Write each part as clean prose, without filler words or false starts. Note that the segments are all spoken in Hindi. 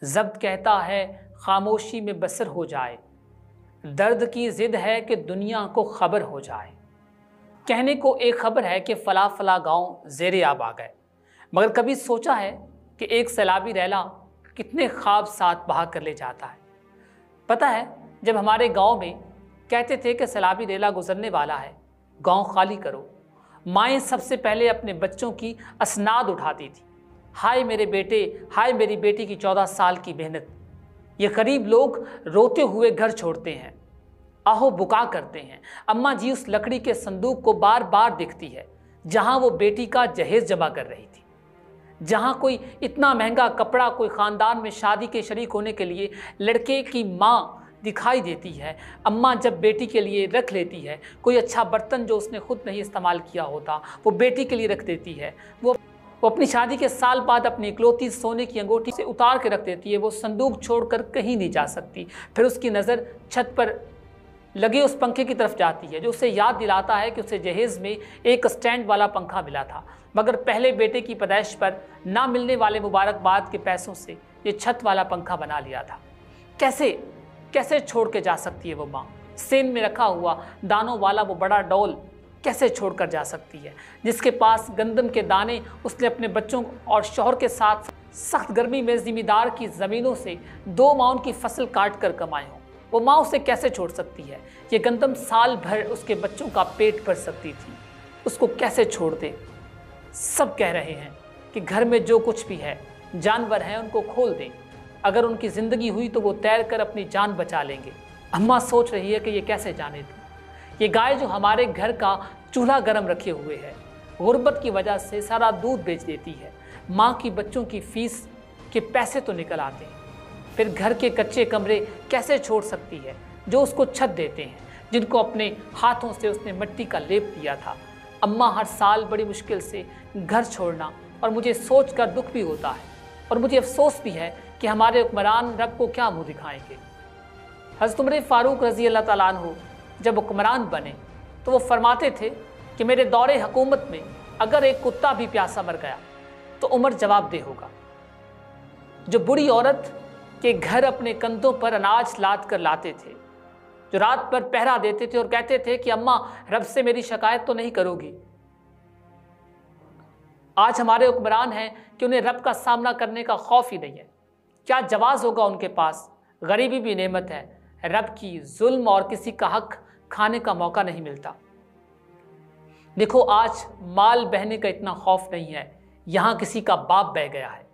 ज़ब्त कहता है खामोशी में बसर हो जाए, दर्द की ज़िद है कि दुनिया को खबर हो जाए। कहने को एक खबर है कि फ़ला फ़ला गाँव ज़ेरे आब आ गए, मगर कभी सोचा है कि एक सैलाबी रैला कितने ख्वाब साथ बहा कर ले जाता है। पता है, जब हमारे गांव में कहते थे कि सैलाबी रेला गुजरने वाला है, गांव खाली करो, माएँ सबसे पहले अपने बच्चों की असनाद उठाती थी। हाय मेरे बेटे, हाय मेरी बेटी की 14 साल की मेहनत। ये गरीब लोग रोते हुए घर छोड़ते हैं, आहो बुका करते हैं। अम्मा जी उस लकड़ी के संदूक को बार बार देखती है जहां वो बेटी का जहेज जमा कर रही थी, जहां कोई इतना महंगा कपड़ा कोई खानदान में शादी के शरीक होने के लिए लड़के की माँ दिखाई देती है। अम्मा जब बेटी के लिए रख लेती है, कोई अच्छा बर्तन जो उसने खुद नहीं इस्तेमाल किया होता वो बेटी के लिए रख देती है। वो अपनी शादी के साल बाद अपनी इकलौती सोने की अंगूठी से उतार के रख देती है। वो संदूक छोड़कर कहीं नहीं जा सकती। फिर उसकी नज़र छत पर लगे उस पंखे की तरफ जाती है जो उसे याद दिलाता है कि उसे जहेज में एक स्टैंड वाला पंखा मिला था, मगर पहले बेटे की पैदाइश पर ना मिलने वाले मुबारकबाद के पैसों से ये छत वाला पंखा बना लिया था। कैसे कैसे छोड़ के जा सकती है वो माँ? सेन में रखा हुआ दानों वाला वो बड़ा डॉल कैसे छोड़कर जा सकती है, जिसके पास गंदम के दाने उसने अपने बच्चों और शौहर के साथ सख्त गर्मी में जिम्मेदार की ज़मीनों से 2 माह की फसल काट कर कमाए हों? वो माँ उसे कैसे छोड़ सकती है? ये गंदम साल भर उसके बच्चों का पेट भर सकती थी, उसको कैसे छोड़ दे? सब कह रहे हैं कि घर में जो कुछ भी है, जानवर हैं, उनको खोल दें। अगर उनकी ज़िंदगी हुई तो वो तैर कर अपनी जान बचा लेंगे। अम्मा सोच रही है कि ये कैसे जाने दूँ। ये गाय जो हमारे घर का चूल्हा गर्म रखे हुए है, गुर्बत की वजह से सारा दूध बेच देती है। माँ की बच्चों की फीस के पैसे तो निकल आते हैं, फिर घर के कच्चे कमरे कैसे छोड़ सकती है जो उसको छत देते हैं, जिनको अपने हाथों से उसने मिट्टी का लेप दिया था। अम्मा हर साल बड़ी मुश्किल से घर छोड़ना, और मुझे सोच कर दुख भी होता है और मुझे अफसोस भी है कि हमारे हुक्मरान रब को क्या मुँह दिखाएंगे। हज़रत उमर फारूक रज़ी अल्लाह ताला अन्हु जब हुक्मरान बने तो वो फरमाते थे कि मेरे दौरे हुकूमत में अगर एक कुत्ता भी प्यासा मर गया तो उमर जवाबदेह होगा। जो बुरी औरत के घर अपने कंधों पर अनाज लाद कर लाते थे, जो रात भर पहरा देते थे और कहते थे कि अम्मा रब से मेरी शिकायत तो नहीं करोगी। आज हमारे हुक्मरान हैं कि उन्हें रब का सामना करने का खौफ ही नहीं है। क्या जवाज होगा उनके पास? गरीबी भी नेमत है, रब की जुल्म और किसी का हक खाने का मौका नहीं मिलता। देखो, आज माल बहने का इतना खौफ नहीं है। यहाँ किसी का बाप बह गया है,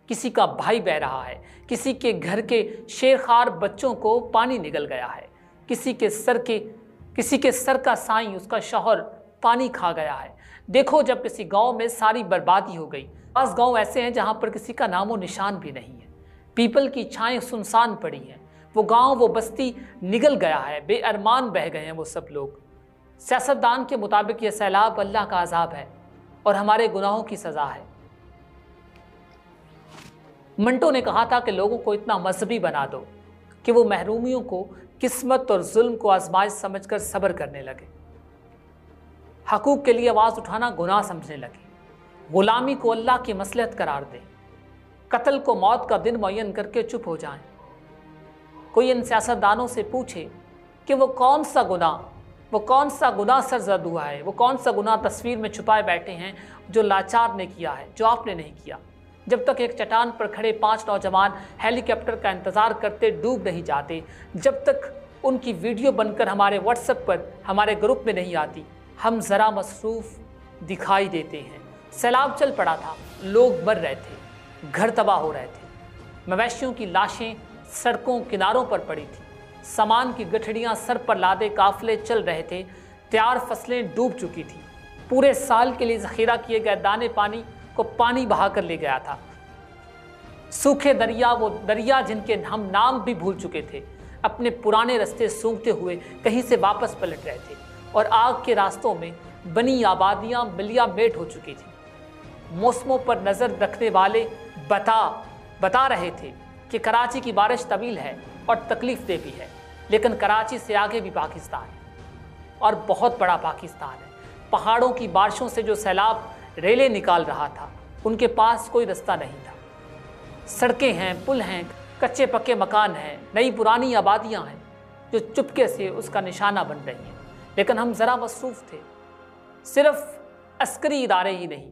किसी का भाई बह रहा है, किसी के घर के शेरखार बच्चों को पानी निगल गया है, किसी के सर का साईं उसका शौहर पानी खा गया है। देखो, जब किसी गांव में सारी बर्बादी हो गई, पास गांव ऐसे हैं जहां पर किसी का नामो निशान भी नहीं है, पीपल की छाएं सुनसान पड़ी हैं, वो गांव वो बस्ती निगल गया है, बेअरमान बह गए हैं वो सब लोग। सियासतदान के मुताबिक ये सैलाब अल्लाह का अजाब है और हमारे गुनाहों की सज़ा है। मंटो ने कहा था कि लोगों को इतना मजहबी बना दो कि वो महरूमियों को किस्मत और जुल्म को आजमाइश समझकर सब्र करने लगे, हकूक़ के लिए आवाज़ उठाना गुनाह समझने लगे, गुलामी को अल्लाह की मसलहत करार दें, कत्ल को मौत का दिन मुअय्यन करके चुप हो जाएं। कोई इन सियासतदानों से पूछे कि वो कौन सा गुनाह सरजद हुआ है, वो कौन सा गुनाह तस्वीर में छुपाए बैठे हैं जो लाचार ने किया है, जो आपने नहीं किया। जब तक एक चट्टान पर खड़े 5 नौजवान हेलीकॉप्टर का इंतज़ार करते डूब नहीं जाते, जब तक उनकी वीडियो बनकर हमारे व्हाट्सएप पर हमारे ग्रुप में नहीं आती, हम ज़रा मसरूफ़ दिखाई देते हैं। सैलाब चल पड़ा था, लोग मर रहे थे, घर तबाह हो रहे थे, मवेशियों की लाशें सड़कों किनारों पर पड़ी थी, सामान की गठड़ियाँ सर पर लादे काफिले चल रहे थे, तैयार फसलें डूब चुकी थी, पूरे साल के लिए ज़ख़ीरा किए गए दाने पानी को पानी बहा कर ले गया था। सूखे दरिया, वो दरिया जिनके हम नाम भी भूल चुके थे, अपने पुराने रास्ते सूंघते हुए कहीं से वापस पलट रहे थे और आग के रास्तों में बनी आबादियाँ मिलिया मेट हो चुकी थी। मौसमों पर नज़र रखने वाले बता रहे थे कि कराची की बारिश तवील है और तकलीफ दे भी है, लेकिन कराची से आगे भी पाकिस्तान है और बहुत बड़ा पाकिस्तान है। पहाड़ों की बारिशों से जो सैलाब रेले निकाल रहा था, उनके पास कोई रास्ता नहीं था। सड़कें हैं, पुल हैं, कच्चे पक्के मकान हैं, नई पुरानी आबादियां हैं जो चुपके से उसका निशाना बन रही हैं। लेकिन हम ज़रा मसरूफ़ थे। सिर्फ अस्करी इदारे ही नहीं,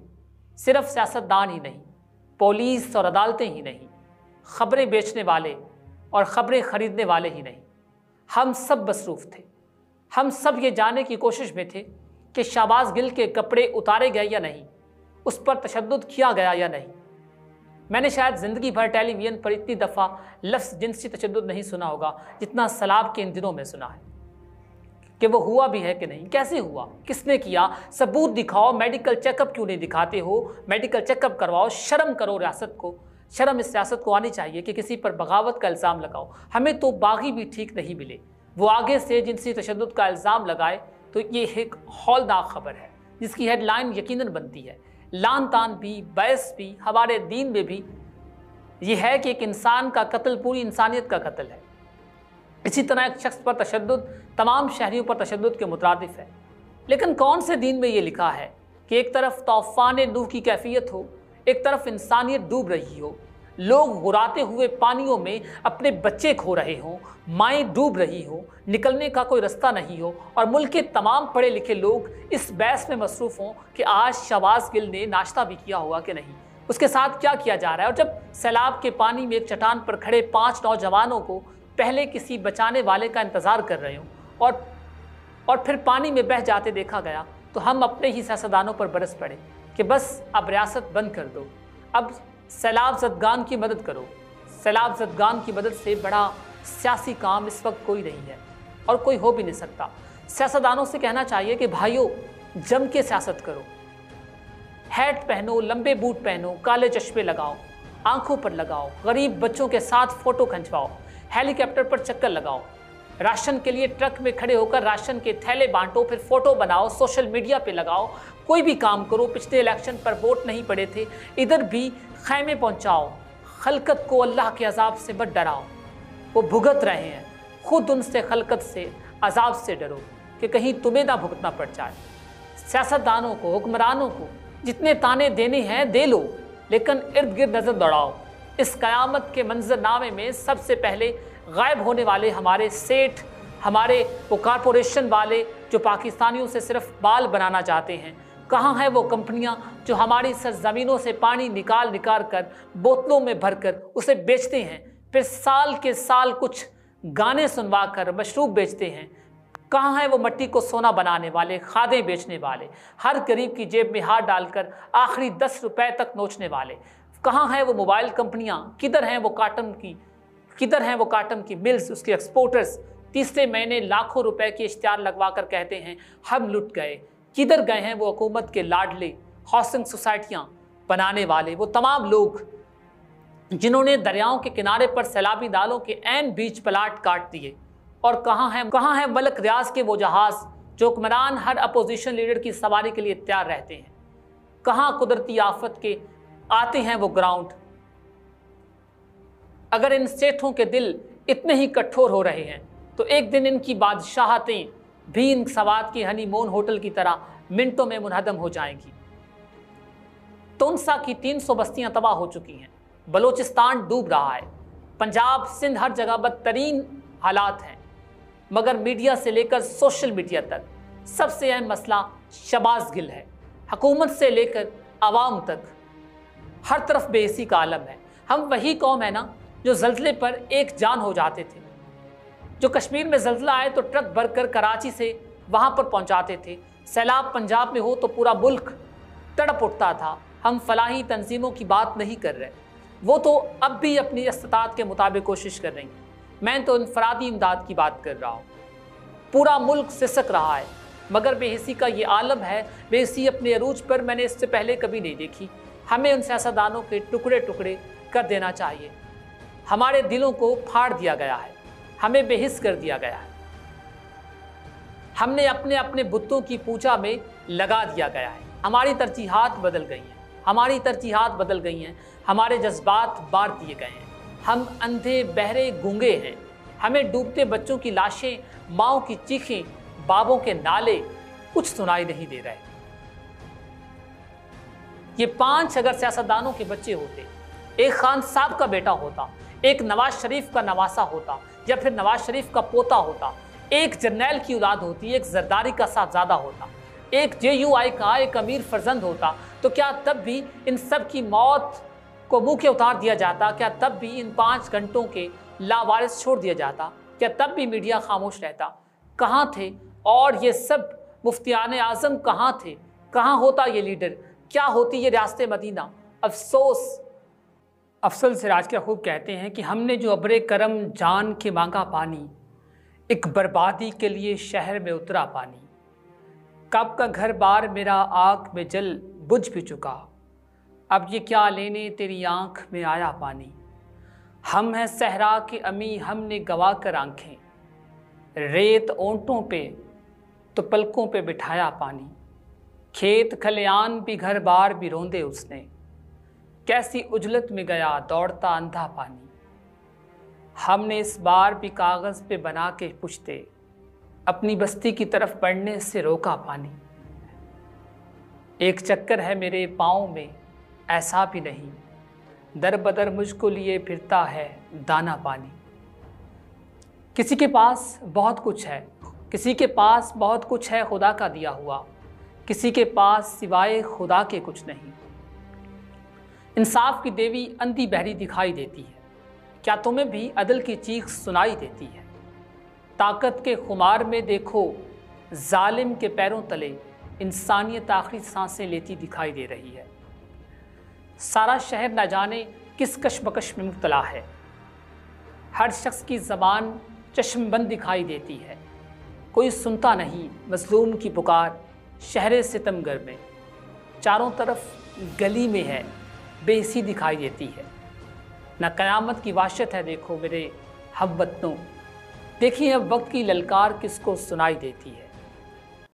सिर्फ सियासतदान ही नहीं, पुलिस और अदालतें ही नहीं, ख़बरें बेचने वाले और ख़बरें ख़रीदने वाले ही नहीं, हम सब मसरूफ़ थे। हम सब ये जानने की कोशिश में थे कि शहबाज गिल के कपड़े उतारे गए या नहीं, उस पर तशद्दुद किया गया या नहीं। मैंने शायद ज़िंदगी भर टेलीविज़न पर इतनी दफ़ा लफ्ज़ जिनसी तशद्दुद नहीं सुना होगा जितना सैलाब के इन दिनों में सुना है। कि वो हुआ भी है कि नहीं, कैसे हुआ, किसने किया, सबूत दिखाओ, मेडिकल चेकअप क्यों नहीं दिखाते हो, मेडिकल चेकअप करवाओ, शर्म करो रियासत को, शर्म इस सियासत को आनी चाहिए कि किसी पर बगावत का इल्ज़ाम लगाओ। हमें तो बागी भी ठीक नहीं मिले, वो आगे से जिनसी तशद्दुद का इल्ज़ाम लगाए तो ये एक हौलनाक खबर है जिसकी हेडलाइन यकीनन बनती है। लान तान भी, बहस भी, हमारे दीन में भी ये है कि एक इंसान का कत्ल पूरी इंसानियत का कत्ल है। इसी तरह एक शख्स पर तशद्दुद तमाम शहरियों पर तशद्दुद के मुतरादिफ है। लेकिन कौन से दीन में ये लिखा है कि एक तरफ तूफ़ान नूह की कैफियत हो, एक तरफ इंसानियत डूब रही हो, लोग गुराते हुए पानियों में अपने बच्चे खो रहे हों, माएँ डूब रही हों, निकलने का कोई रास्ता नहीं हो, और मुल्क के तमाम पढ़े लिखे लोग इस बहस में मसरूफ़ हों कि आज शहबाज गिल ने नाश्ता भी किया होगा कि नहीं, उसके साथ क्या किया जा रहा है। और जब सैलाब के पानी में एक चट्टान पर खड़े 5 नौजवानों को पहले किसी बचाने वाले का इंतज़ार कर रहे हों और फिर पानी में बह जाते देखा गया, तो हम अपने ही सियासतदानों पर बरस पड़े कि बस अब रियासत बंद कर दो, अब सैलाब ज़दगान की मदद करो। सैलाब ज़दगान की मदद से बड़ा सियासी काम इस वक्त कोई नहीं है और कोई हो भी नहीं सकता। सियासतदानों से कहना चाहिए कि भाइयों, जम के सियासत करो, हैट पहनो, लंबे बूट पहनो, काले चश्मे लगाओ, आंखों पर लगाओ, गरीब बच्चों के साथ फ़ोटो खिंचवाओ, हेलीकॉप्टर पर चक्कर लगाओ, राशन के लिए ट्रक में खड़े होकर राशन के थैले बांटो, फिर फ़ोटो बनाओ, सोशल मीडिया पे लगाओ, कोई भी काम करो। पिछले इलेक्शन पर वोट नहीं पड़े थे, इधर भी खैमे पहुंचाओ, खलकत को अल्लाह के अजाब से मत डराओ, वो भुगत रहे हैं, खुद उनसे खलकत से अजाब से डरो कि कहीं तुम्हें ना भुगतना पड़ जाए। सियासतदानों को, हुक्मरानों को जितने ताने देने हैं दे लो, लेकिन इर्द गिर्द नज़र दौड़ाओ। इस क़यामत के मंजरनामे में सबसे पहले गायब होने वाले हमारे सेठ, हमारे वो कारपोरेशन वाले जो पाकिस्तानियों से सिर्फ बाल बनाना चाहते हैं। कहाँ हैं वो कंपनियां जो हमारी सरजमीनों से पानी निकाल निकाल कर बोतलों में भरकर उसे बेचते हैं, फिर साल के साल कुछ गाने सुनवा कर मशरूब बेचते हैं। कहाँ हैं वो मिट्टी को सोना बनाने वाले, खादें बेचने वाले, हर गरीब की जेब में हाथ डालकर आखिरी 10 रुपए तक नोचने वाले। कहाँ हैं वो मोबाइल कंपनियां, किधर हैं वो काटन की मिल्स, उसके एक्सपोर्टर्स। तीसरे महीने लाखों रुपए के इश्तिहार लगवा कर कहते हैं हम लुट गए। किधर गए हैं वो हुकूमत के लाडले हाउसिंग सोसाइटियां बनाने वाले, वो तमाम लोग जिन्होंने दरियाओं के किनारे पर सैलाबी नालों के ऐन बीच प्लाट काट दिए। और कहाँ हैं मलक रियाज के वो जहाज़ जो हुक्मरान हर अपोजिशन लीडर की सवारी के लिए तैयार रहते हैं। कहाँ कुदरती आफत के आते हैं वो ग्राउंड। अगर इन सेठों के दिल इतने ही कठोर हो रहे हैं तो एक दिन इनकी बादशाहतें भी इन सवाद की हनीमून होटल की तरह मिनटों में मुनहदम हो जाएंगी। तुनसा की 300 बस्तियां तबाह हो चुकी हैं, बलोचिस्तान डूब रहा है, पंजाब सिंध हर जगह बदतरीन हालात हैं। मगर मीडिया से लेकर सोशल मीडिया तक सबसे अहम मसला शहबाज गिल है। हुकूमत से लेकर आवाम तक हर तरफ बेइज्जती का आलम है। हम वही कौम है ना जो ज़ल्ज़ले पर एक जान हो जाते थे, जो कश्मीर में ज़ल्ज़ला आए तो ट्रक भरकर कराची से वहाँ पर पहुँचाते थे। सैलाब पंजाब में हो तो पूरा मुल्क तड़प उठता था। हम फलाही तंजीमों की बात नहीं कर रहे, वो तो अब भी अपनी इस्तात के मुताबिक कोशिश कर रही। मैं तो इनफरादी इमदाद की बात कर रहा हूँ। पूरा मुल्क सिसक रहा है, मगर बेहिसी का ये आलम है, बेहिसी अपने अरूज पर मैंने इससे पहले कभी नहीं देखी। हमें उन सियासतदानों के टुकड़े टुकड़े कर देना चाहिए। हमारे दिलों को फाड़ दिया गया है, हमें बेहिस कर दिया गया है, हमने अपने अपने बुतों की पूजा में लगा दिया गया है। हमारी तरजीहात बदल गई हैं, हमारे जज्बात बांट दिए गए हैं। हम अंधे बहरे गूंगे हैं। हमें डूबते बच्चों की लाशें, माँओं की चीखें, बाबों के नाले कुछ सुनाई नहीं दे रहे। ये 5 अगर सियासतदानों के बच्चे होते, एक खान साहब का बेटा होता, एक नवाज शरीफ का नवासा होता या फिर नवाज शरीफ का पोता होता, एक जर्नैल की औलाद होती, एक जरदारी का साहबजादा होता, एक JUI का एक अमीर फर्जंद होता, तो क्या तब भी इन सब की मौत को मुंह के उतार दिया जाता? क्या तब भी इन 5 घंटों के लावारिस छोड़ दिया जाता? क्या तब भी मीडिया खामोश रहता? कहाँ थे? और ये सब मुफ्तियान आज़म कहाँ थे? कहाँ होता ये लीडर? क्या होती ये रियासत मदीना? अफसोस। अफसल सिराज के खूब कहते हैं कि हमने जो अब्रे करम जान के मांगा पानी, एक बर्बादी के लिए शहर में उतरा पानी। कब का घर बार मेरा आग में जल बुझ भी चुका, अब ये क्या लेने तेरी आंख में आया पानी। हम हैं सहरा के अमी, हमने गवा कर आंखें, रेत ओंटों पे तो पलकों पे बिठाया पानी। खेत खलियान भी घर बार भी रोंदे उसने, कैसी उजलत में गया दौड़ता अंधा पानी। हमने इस बार भी कागज़ पे बना के पुश्ते, अपनी बस्ती की तरफ बढ़ने से रोका पानी। एक चक्कर है मेरे पाँव में ऐसा भी नहीं, दर बदर मुझको लिए फिरता है दाना पानी। किसी के पास बहुत कुछ है, किसी के पास बहुत कुछ है खुदा का दिया हुआ, किसी के पास सिवाय खुदा के कुछ नहीं। इंसाफ की देवी अंधी बहरी दिखाई देती है, क्या तुम्हें भी अदल की चीख सुनाई देती है? ताकत के खुमार में देखो जालिम के पैरों तले इंसानियत आखिरी सांसें लेती दिखाई दे रही है। सारा शहर न जाने किस कशमकश में मुब्तला है, हर शख्स की ज़बान चश्मबंद दिखाई देती है। कोई सुनता नहीं मज़लूम की पुकार शहर सितमगर में, चारों तरफ गली में है बेहिसी दिखाई देती है। न क़यामत की वाशत है देखो मेरे हमवतनों, देखिए अब वक्त की ललकार किसको सुनाई देती है।